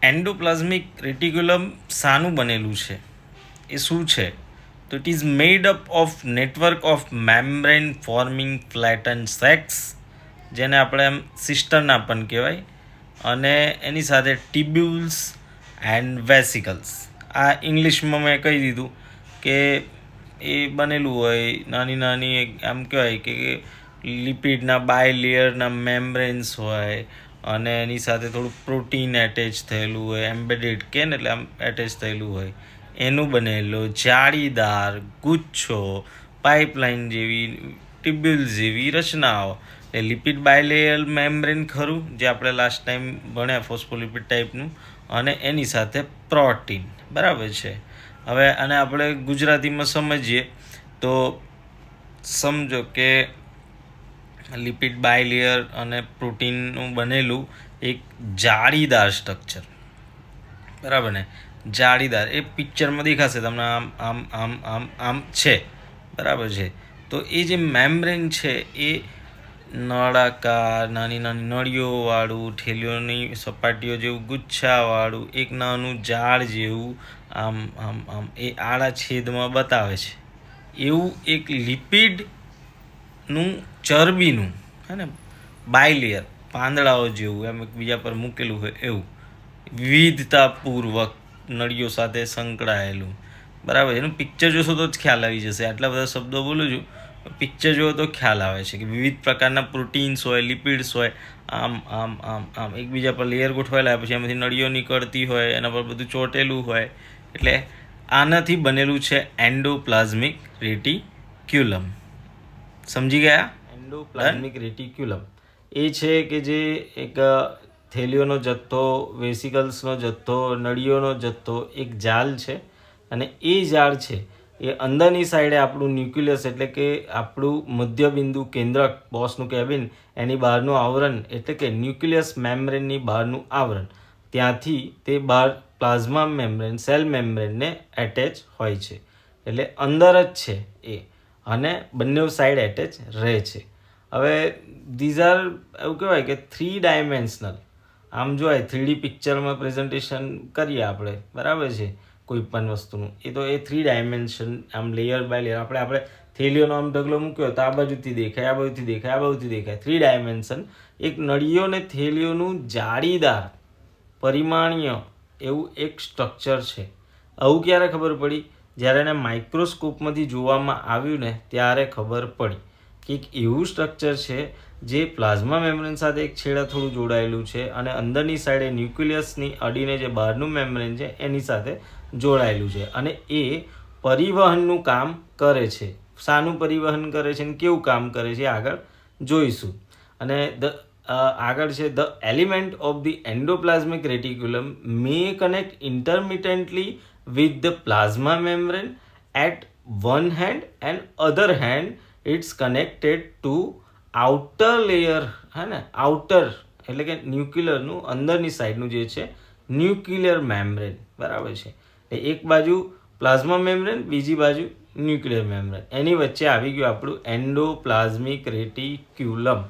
Endoplasmic reticulum શાનું બનેલું છે? એ શું છે? તો it is made up of network of membrane forming flatten sacs, જેને આપણે એમ સિસ્ટરના પણ કહેવાય, અને એની સાથે ટિબ્યુલ્સ એન્ડ વેસિકલ્સ. આ ઇંગ્લિશમાં મેં કહી દીધું કે એ બનેલું હોય નાની નાની આમ કહેવાય કે લિપિડના બાયલેયરના મેમ્બ્રેન્સ હોય, અને એની સાથે થોડું પ્રોટીન એટેચ થયેલું હોય, એમ્બેડેડ કે ને એટલે આમ એટેચ થયેલું હોય, એનું બનેલો જાળીદાર ગુચ્છો પાઇપલાઇન જેવી ટિબ્યુલ્સ જેવી રચનાઓ. એ લિપિડ બાયલેયર મેમ્બ્રેન ખરું, જે આપણે લાસ્ટ ટાઈમ ભણ્યા ફોસ્ફોલિપિડ ટાઈપનું, અને એની સાથે પ્રોટીન. બરાબર છે. હવે આને આપણે ગુજરાતીમાં સમજીએ તો સમજો કે લિપિડ બાયલેયર અને પ્રોટીનનું બનેલું એક જાળીદાર સ્ટ્રક્ચર, બરાબર ને, જાળીદાર. એ પિક્ચરમાં દેખાશે તમને, આમ આમ આમ આમ આમ છે, બરાબર છે. તો એ જે મેમ્બ્રેન છે એ નળાકાર નાની નાની નળીઓવાળું, ઠેલીઓની સપાટીઓ જેવું ગુચ્છાવાળું એક નાનું ઝાડ જેવું આમ આમ આમ એ આડા છેદમાં બતાવે છે. એવું એક લિપિડનું ચરબીનું, હે ને, બાયલેયર પાંદડાઓ જેવું એમ એકબીજા પર મૂકેલું હોય એવું વિવિધતાપૂર્વક નળીઓ સાથે સંકળાયેલું. બરાબર. એનું પિક્ચર જોશો તો જ ખ્યાલ આવી જશે. આટલા બધા શબ્દો બોલું છું, પિક્ચર જુઓ તો ખ્યાલ આવે છે કે વિવિધ પ્રકારના પ્રોટીન્સ હોય, લિપિડ્સ હોય, આમ આમ આમ આમ એકબીજા પર લેયર ગોઠવાયેલા હોય, પછી એમાંથી નળીઓ નીકળતી હોય, એના પર બધું ચોટેલું હોય. એટલે આનાથી બનેલું છે એન્ડોપ્લાઝમિક રેટિક્યુલમ. સમજી ગયા? એન્ડોપ્લાઝમિક રેટિક્યુલમ એ છે કે જે એક થેલીઓનો જથ્થો, વેસિકલ્સનો જથ્થો, નળીઓનો જથ્થો, એક જાળ છે. અને એ જાળ છે એ અંદરની સાઈડે આપણું ન્યુક્લિયસ, એટલે કે આપણું મધ્યબિંદુ કેન્દ્રક, બોસનું કેબિન, એની બહારનું આવરણ, એટલે કે ન્યુક્લિયસ મેમ્બ્રેનની બહારનું આવરણ, ત્યાંથી તે બહાર પ્લાઝ્મા મેમ્બ્રેન, સેલ મેમ્બ્રેનને એટેચ હોય છે. એટલે અંદર જ છે એ, અને બંને સાઈડ એટેચ રહે છે. હવે ધીઝ આર એવું કહેવાય કે 3 ડાયમેન્શનલ. આમ જોવાય 3D પિક્ચરમાં પ્રેઝન્ટેશન કરીએ આપણે, બરાબર છે, કોઈ પણ વસ્તુનું, એ તો એ 3 ડાયમેન્શન આમ લેયર બાય લેયર. આપણે થેલીઓનો આમ ઢગલો મૂક્યો તો આ બાજુથી દેખાય, આ બાજુથી દેખાય, આ બાજુથી દેખાય. 3 ડાયમેન્શન એક નળીઓ ને થેલીઓનું જાળીદાર પરિમાણીય એવું એક સ્ટ્રક્ચર છે. આવું ક્યારે ખબર પડી? જ્યારે એને માઇક્રોસ્કોપમાંથી જોવામાં આવ્યું ને ત્યારે ખબર પડી કે એક એવું સ્ટ્રક્ચર છે જે પ્લાઝ્મા મેમ્બ્રેન સાથે એક છેડા થોડું જોડાયેલું છે, અને અંદરની સાઈડે ન્યુક્લિયસની અડીને જે બહારનું મેમ્બ્રેન છે એની સાથે જોડાયેલું છે, અને એ પરિવહનનું કામ કરે છે. શાનું પરિવહન કરે છે અને કેવું કામ કરે છે આગળ જોઈશું. અને આગળ છે the element of the endoplasmic reticulum may connect intermittently with the plasma membrane at one hand and other hand it's connected to outer layer, હે ને, આઉટર એટલે કે ન્યુક્લિયરનું અંદરની સાઈડનું જે છે ન્યુક્લિયર મેમ્બ્રેન, બરાબર છે. એક બાજુ પ્લાઝ્મા મેમ્બ્રેન, બીજી બાજુ ન્યુક્લિયર મેમ્બ્રેન, એની વચ્ચે આવી ગયું આપણું એન્ડોપ્લાઝમિક રેટિક્યુલમ.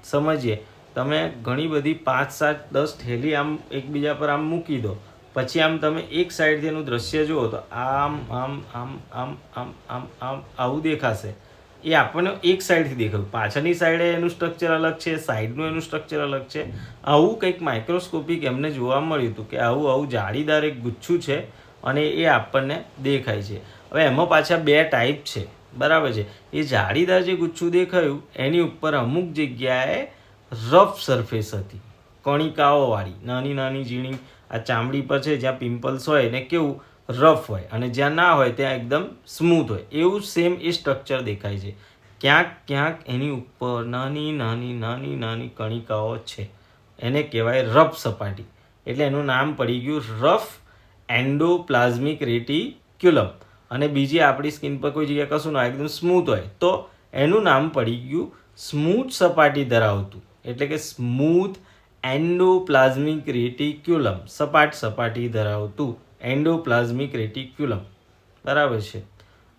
સમજીએ. તમે ઘણી બધી 5, 7, 10 થેલી આમ એકબીજા પર આમ મૂકી દો, પછી આમ તમે એક સાઈડથી એનું દ્રશ્ય જુઓ તો આમ આમ આમ આમ આમ આમ આમ આવું દેખાશે. એ આપણને એક સાઈડથી દેખાયું, પાછળની સાઈડે એનું સ્ટ્રક્ચર અલગ છે, સાઈડનું એનું સ્ટ્રક્ચર અલગ છે. આવું કંઈક માઇક્રોસ્કોપિક એમને જોવા મળ્યું હતું કે આવું આવું જાળીદાર એક ગુચ્છું છે, અને એ આપણને દેખાય છે. હવે એમાં પાછા 2 ટાઈપ છે, બરાબર છે. એ જાળીદાર જે ગુચ્છું દેખાયું એની ઉપર અમુક જગ્યાએ રફ સરફેસ હતી, કણિકાઓવાળી, નાની નાની ઝીણી આ ચામડી પર છે જ્યાં પિમ્પલ્સ હોય ને કેવું રફ હોય, અને જ્યાં ના હોય ત્યાં એકદમ સ્મૂથ હોય. એવું સેમ એ સ્ટ્રક્ચર દેખાય છે. ક્યાંક ક્યાંક એની ઉપર નાની નાની નાની નાની કણિકાઓ છે, એને કહેવાય રફ સપાટી. એટલે એનું નામ પડી ગયું રફ એન્ડોપ્લાઝમિક રેટિક્યુલમ. અને બીજી આપણી સ્કિન પર કોઈ જગ્યાએ કશું ના એકદમ સ્મૂથ હોય તો એનું નામ પડી ગયું સ્મૂથ સપાટી ધરાવતું, એટલે કે સ્મૂથ એન્ડોપ્લાઝમિક રેટિક્યુલમ, સપાટી ધરાવતું એન્ડોપ્લાઝમિક રેટિક્યુલમ, બરાબર છે.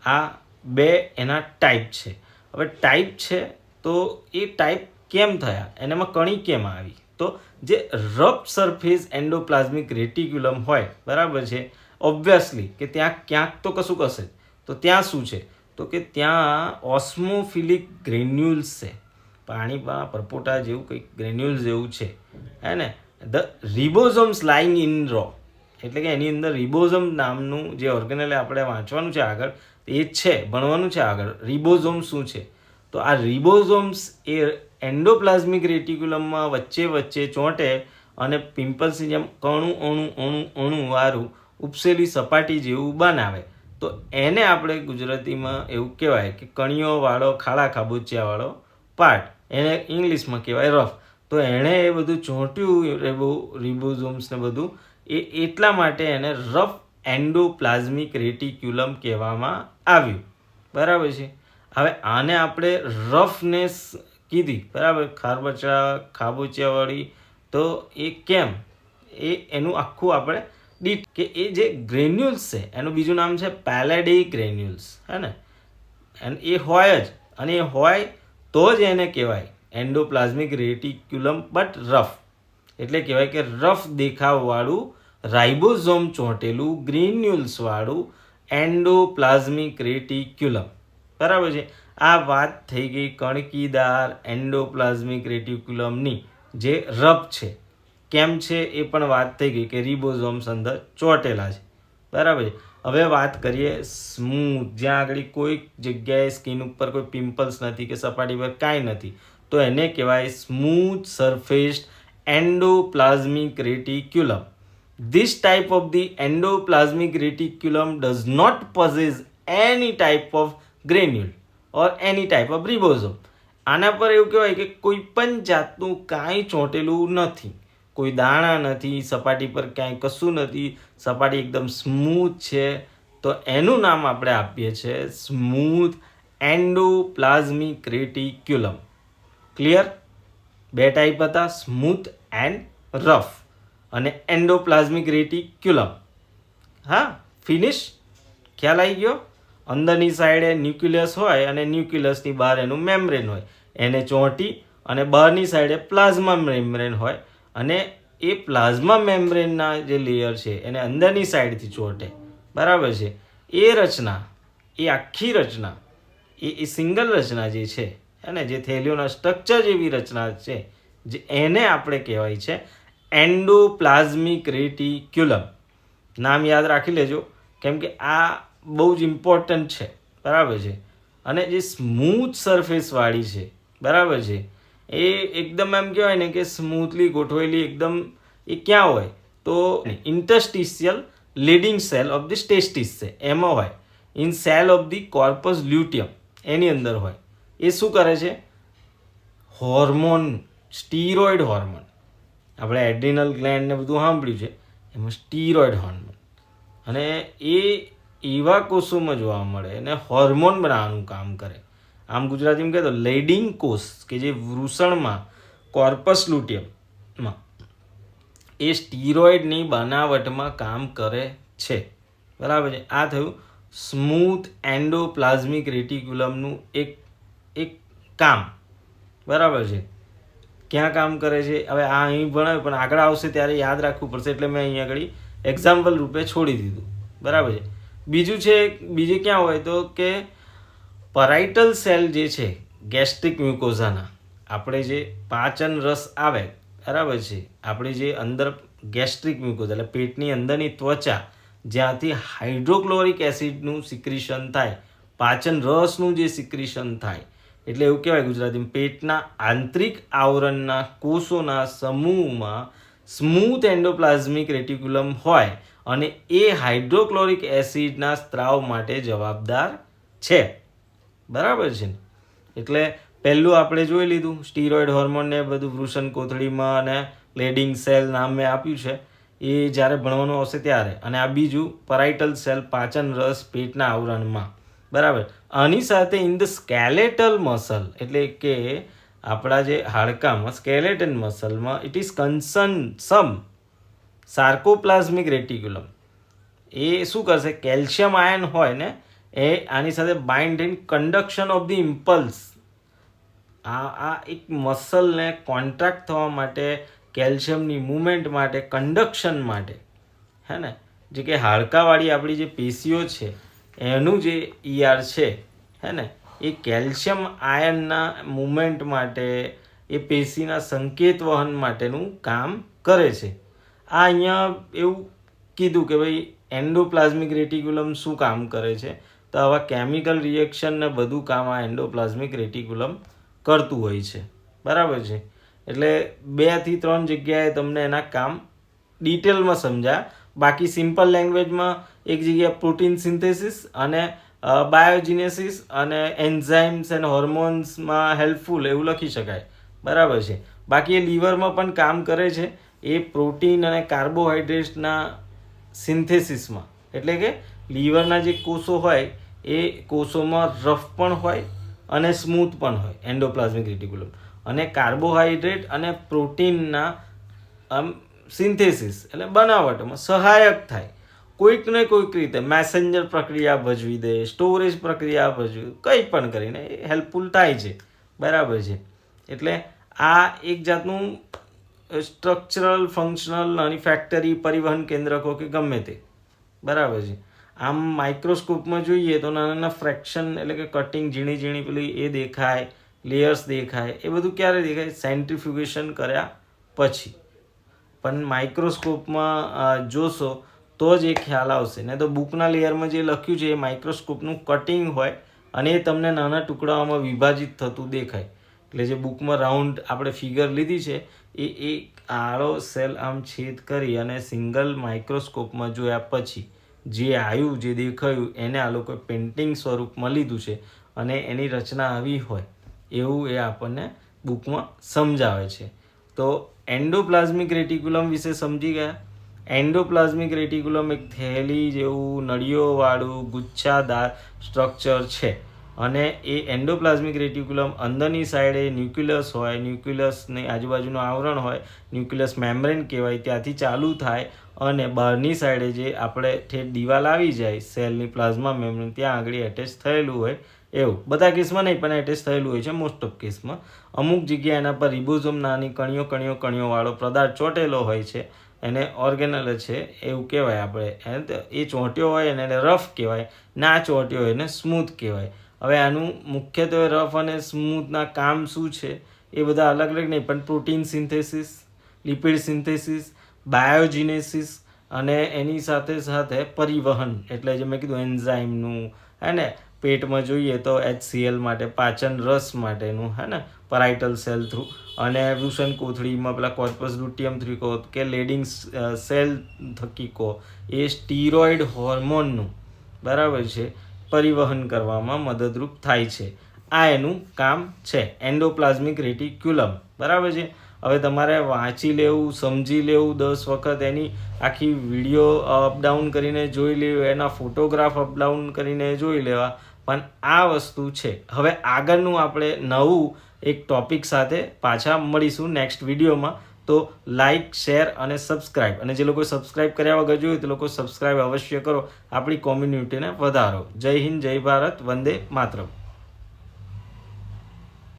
આ 2 એના ટાઈપ છે. હવે ટાઈપ છે તો એ ટાઈપ કેમ થયા, એનામાં કણી કેમ આવી? તો જે રફ સરફેસ એન્ડોપ્લાઝમિક રેટિક્યુલમ હોય, બરાબર છે, ઓબ્વિયસલી કે ત્યાં ક્યાંક તો કશું હશે. તો ત્યાં શું છે? તો કે ત્યાં ઓસ્મોફિલિક ગ્રેન્યુલ્સ છે, પાણીમાં પરપોટા જેવું કંઈક ગ્રેન્યુલ્સ જેવું છે, હે ને. The ribosomes lying in row, એટલે કે એની અંદર રિબોઝોમ નામનું જે ઓર્ગેનેલ આપણે વાંચવાનું છે આગળ, એ છે, ભણવાનું છે આગળ. રિબોઝોમ શું છે? તો આ રિબોઝોમ્સ એ એન્ડોપ્લાઝમિક રેટિક્યુલમમાં વચ્ચે વચ્ચે ચોંટે અને પિમ્પલ્સની જેમ અણુ વાળું ઉપસેલી સપાટી જેવું બનાવે. તો એને આપણે ગુજરાતીમાં એવું કહેવાય કે કણીઓવાળો ખાડા ખાબોચિયાવાળો પાર્ટ, એને ઇંગ્લિશમાં કહેવાય રફ. તો એણે એ બધું ચોંટ્યું રિબોઝોમ્સ ને બધું, એ એટલા માટે એને રફ એન્ડોપ્લાઝમિક રેટિક્યુલમ કહેવામાં આવ્યું, બરાબર છે. હવે આને આપણે રફનેસ કીધી, બરાબર, ખાબોચિયાવાળી. તો એ કેમ? એનું આખું આપણે કે એ જે ગ્રેન્યુલ્સ છે એનું બીજું નામ છે પેલેડી ગ્રેન્યુલ્સ, હે ને. અને એ હોય જ, અને એ હોય તો જ એને કહેવાય એન્ડોપ્લાઝમિક રેટિક્યુલમ બટ રફ. એટલે કહેવાય કે રફ દેખાવવાળું રાઇબોઝોમ ચોંટેલું ગ્રેન્યુલ્સવાળું એન્ડોપ્લાઝમિક રેટિક્યુલમ, બરાબર છે. આ વાત થઈ ગઈ કણકીદાર એન્ડોપ્લાઝમિક રેટિક્યુલમની જે રફ છે. કેમ છે એ પણ વાત થઈ ગઈ કે રિબોઝોમ્સ અંદર ચોંટેલા છે, બરાબર છે. હવે વાત કરીએ સ્મૂથ, જ્યાં આગળ કોઈ જગ્યાએ સ્કિન ઉપર કોઈ પિમ્પલ્સ નથી કે સપાટી પર કાંઈ નથી, તો એને કહેવાય smooth surfaced endoplasmic reticulum. This type of the endoplasmic reticulum does not possess any type of granule or any type of ribosome. આના પર એવું કહેવાય કે કોઈ પણ જાતનું કાંઈ ચોંટેલું નથી, કોઈ દાણા નથી, સપાટી પર કાંઈ કશું નથી, સપાટી એકદમ સ્મૂથ છે. તો એનું નામ આપણે આપીએ છીએ સ્મૂથ એન્ડોપ્લાઝમિક રેટિક્યુલમ. ક્લિયર? બે ટાઈપ હતા, સ્મૂથ એન્ડ રફ, અને એન્ડોપ્લાઝમિક રેટિક્યુલમ. હા, ફિનિશ? ખ્યાલ આવી ગયો? અંદરની સાઈડે ન્યુક્લિયસ હોય અને ન્યુક્લિયસની બહાર એનું મેમ્બ્રેન હોય, એને ચોંટી, અને બહારની સાઈડે પ્લાઝમા મેમ્બ્રેન હોય, અને એ પ્લાઝમા મેમ્બ્રેનના જે લેયર છે એને અંદરની સાઈડથી ચોંટે, બરાબર છે. એ રચના, એ આખી રચના, એ સિંગલ રચના જે છે, અને જે થેલીઓના સ્ટ્રક્ચર જેવી રચના છે, જે એને આપણે કહેવાય છે એન્ડોપ્લાઝમિક રેટિક્યુલમ. નામ યાદ રાખી લેજો, કેમ કે આ બહુ જ ઇમ્પોર્ટન્ટ છે, બરાબર છે. અને જે સ્મૂથ સરફેસવાળી છે, બરાબર છે, એ એકદમ એમ કહેવાય ને કે સ્મૂથલી ગોઠવેલી એકદમ. એ ક્યાં હોય? તો interstitial Leydig cell of the testis છે, એમાં હોય. In cell of the corpus luteum, એની અંદર હોય. એ શું કરે છે? હોર્મોન, સ્ટીરોઇડ હોર્મોન, આપણે એડ્રિનલ ગ્લેન્ડ ને બધું સાંભળ્યું છે, એમાં સ્ટીરોઇડ હોર્મોન, અને એ એવા કોષોમાં જોવા મળે અને હોર્મોન બનાવવાનું કામ કરે. આમ ગુજરાતીમાં કહે તો લેડિંગ કોષ, કે જે વૃષણમાં કોર્પસ લ્યુટિયમમાં એ સ્ટીરોઇડની બનાવટમાં કામ કરે છે, બરાબર છે. આ થયું સ્મૂથ એન્ડોપ્લાઝમિક રેટિક્યુલમનું એક કામ, બરાબર છે. ક્યાં કામ કરે છે? હવે આ અહીં ભણાવ્યું, પણ આગળ આવશે ત્યારે યાદ રાખવું પડશે, એટલે મેં અહીં આગળ એક્ઝામ્પલ રૂપે છોડી દીધું, બરાબર છે. બીજું છે, બીજે ક્યાં હોય તો કે પરાઇટલ સેલ જે છે ગેસ્ટ્રિક મ્યુકોઝાના, આપણે જે પાચન રસ આવે, બરાબર છે, આપણી જે અંદર ગેસ્ટ્રિક મ્યુકોઝા એટલે પેટની અંદરની ત્વચા, જ્યાંથી હાઇડ્રોક્લોરિક એસિડનું સિક્રિશન થાય, પાચન રસનું જે સિક્રિશન થાય, એટલે એવું કહેવાય ગુજરાતીમાં પેટના આંતરિક આવરણના કોષોના સમૂહમાં સ્મૂથ એન્ડોપ્લાઝમિક રેટિક્યુલમ હોય, અને એ હાઇડ્રોક્લોરિક એસિડના સ્ત્રાવ માટે જવાબદાર છે, બરાબર છે. એટલે પહેલું આપણે જોઈ લીધું સ્ટીરોઇડ હોર્મોનને બધું વૃષણ કોથળીમાં, અને લેડિંગ સેલ નામ મેં આપ્યું છે, એ જ્યારે ભણવાનું આવશે ત્યારે. અને આ બીજું પરાઇટલ સેલ, પાચન રસ પેટના આવરણમાં, બરાબર. આની સાથે ઇન ધ સ્કેલેટલ મસલ, એટલે કે આપણા જે હાડકામાં સ્કેલેટન મસલમાં it is concern some sarcoplasmic reticulum. એ શું કરશે? કેલ્શિયમ આયન હોય ને, એ આની સાથે બાઇન્ડ થઈને કન્ડક્શન ઓફ ધી ઇમ્પલ્સ, આ એક મસલને કોન્ટ્રાક્ટ થવા માટે કેલ્શિયમની મૂવમેન્ટ માટે, કન્ડક્શન માટે, હે ને, જે કે હાડકાવાળી આપણી જે પેશીઓ છે એનું જે ER છે, હે ને, એ કેલ્શિયમ આયનના મૂવમેન્ટ માટે, એ પેશીના સંકેત વહન માટેનું કામ કરે છે. આ અહીંયા એવું કીધું કે ભાઈ એન્ડોપ્લાઝમિક રેટિક્યુલમ શું કામ કરે છે, તો આવા કેમિકલ રિએક્શન ને બધું કામ આ એન્ડોપ્લાઝમિક રેટિક્યુલમ કરતું હોય છે. બરાબર છે. એટલે 2 થી 3 જગ્યાએ તમને એના કામ ડિટેલમાં સમજાય. બાકી સિમ્પલ લેંગ્વેજમાં એક જગ્યાએ પ્રોટીન સિન્થેસિસ અને બાયોજિનેસિસ અને એન્ઝાઇમ્સ એન્ડ હોર્મોન્સમાં હેલ્પફુલ એવું લખી શકાય. બરાબર છે. બાકી એ લીવરમાં પણ કામ કરે છે, એ પ્રોટીન અને કાર્બોહાઈડ્રેટ્સના સિન્થેસિસમાં. એટલે કે લીવરના જે કોષો હોય એ કોષોમાં રફ પણ હોય અને સ્મૂથ પણ હોય એન્ડોપ્લાઝમિક રેટિક્યુલમ, અને કાર્બોહાઈડ્રેટ અને પ્રોટીનના સિન્થેસિસ એટલે બનાવટમાં સહાયક થાય. કોઈક ને કોઈક રીતે મેસેન્જર પ્રક્રિયા ભજવી દે, સ્ટોરેજ પ્રક્રિયા ભજવી, કંઈ પણ કરીને હેલ્પફુલ થાય છે. બરાબર છે. એટલે આ એક જાતનું સ્ટ્રક્ચરલ, ફંક્શનલ અને ફેક્ટરી, પરિવહન કેન્દ્રકો કે ગમે તે. બરાબર છે. આમ માઇક્રોસ્કોપમાં જોઈએ તો નાના નાના ફ્રેક્શન એટલે કે કટિંગ, ઝીણી ઝીણી પેલી એ દેખાય, લેયર્સ દેખાય. એ બધું ક્યારે દેખાય? સેન્ટ્રીફ્યુગેશન કર્યા પછી. પણ માઇક્રોસ્કોપમાં જોશો તો જ એ ખ્યાલ આવશે. ને તો બુકના લેયરમાં જે લખ્યું છે એ માઇક્રોસ્કોપનું કટિંગ હોય અને એ તમને નાના ટુકડાઓમાં વિભાજિત થતું દેખાય. એટલે જે બુકમાં રાઉન્ડ આપણે ફિગર લીધી છે એ એક આડો સેલ આમ છેદ કરી અને સિંગલ માઇક્રોસ્કોપમાં જોયા પછી જે આવ્યું, જે દેખાયું એને આ લોકોએ પેઇન્ટિંગ સ્વરૂપમાં લીધું છે અને એની રચના આવી હોય એવું એ આપણને બુકમાં સમજાવે છે. તો એન્ડોપ્લાઝમિક રેટિક્યુલમ વિશે સમજી ગયા. એન્ડોપ્લાઝમિક રેટિક્યુલમ એક થેલી જેવું નળીઓવાળું ગુચ્છાદાર સ્ટ્રક્ચર છે અને એ એન્ડોપ્લાઝમિક રેટિક્યુલમ અંદરની સાઈડે ન્યુક્લિયસ હોય, ન્યુક્લિયસની આજુબાજુનું આવરણ હોય, ન્યુક્લિયસ મેમ્બ્રેન કહેવાય, ત્યાંથી ચાલુ થાય અને બહારની સાઈડે જે આપણે ઠેઠ દિવાલ આવી જાય સેલની પ્લાઝમા મેમ્બ્રેન, ત્યાં આગળ એટેચ થયેલું હોય એવું. બધા કેસમાં નહીં પણ એટેચ થયેલું હોય છે મોસ્ટ ઓફ કેસમાં. અમુક જગ્યાએ એના પર રિબોઝોમ નાની કણીઓવાળો પદાર્થ ચોંટેલો હોય છે, એને ઓર્ગેનલ છે એવું કહેવાય આપણે. એ ચોંટ્યો હોય એને રફ કહેવાય, ના ચોંટ્યો હોય એને સ્મૂથ કહેવાય. હવે આનું મુખ્યત્વે રફ અને સ્મૂથના કામ શું છે એ બધા અલગ અલગ નહીં, પણ પ્રોટીન સિન્થેસિસ, લિપિડ સિન્થેસિસ, બાયોજિનેસિસ અને એની સાથે સાથે પરિવહન એટલે જે મેં કીધું એન્ઝાઇમનું, હે ને, પેટમાં જોઈએ તો HCl માટે, પાચન રસ માટેનું, હે ને, પરાઇટલ સેલ થ્રુ, અને વૃષણ કોથળીમાં પેલા કોર્પસ લ્યુટિયમ થ્રુ કહો કે લેડિંગ સેલ થકી કહો, એ સ્ટીરોઇડ હોર્મોનનું, બરાબર છે, પરિવહન કરવામાં મદદરૂપ થાય છે. આ એનું કામ છે એન્ડોપ્લાઝમિક રેટિક્યુલમ. બરાબર છે. હવે તમારે વાંચી લેવું, સમજી લેવું 10 વખત, એની આખી વિડીયો અપડાઉન કરીને જોઈ લેવી, એના ફોટોગ્રાફ અપડાઉન કરીને જોઈ લેવા, પણ આ વસ્તુ છે. હવે આગળનું આપણે નવું એક ટોપિક સાથે પાછા મળીશું નેક્સ્ટ વિડીયોમાં. તો લાઇક, શેર અને સબસ્ક્રાઈબ, અને જે લોકો સબસ્ક્રાઈબ કર્યા વગર જોયું તે લોકો સબસ્ક્રાઈબ અવશ્ય કરો, આપણી કોમ્યુનિટીને વધારો. જય હિન્દ, જય ભારત, વંદે માતરમ.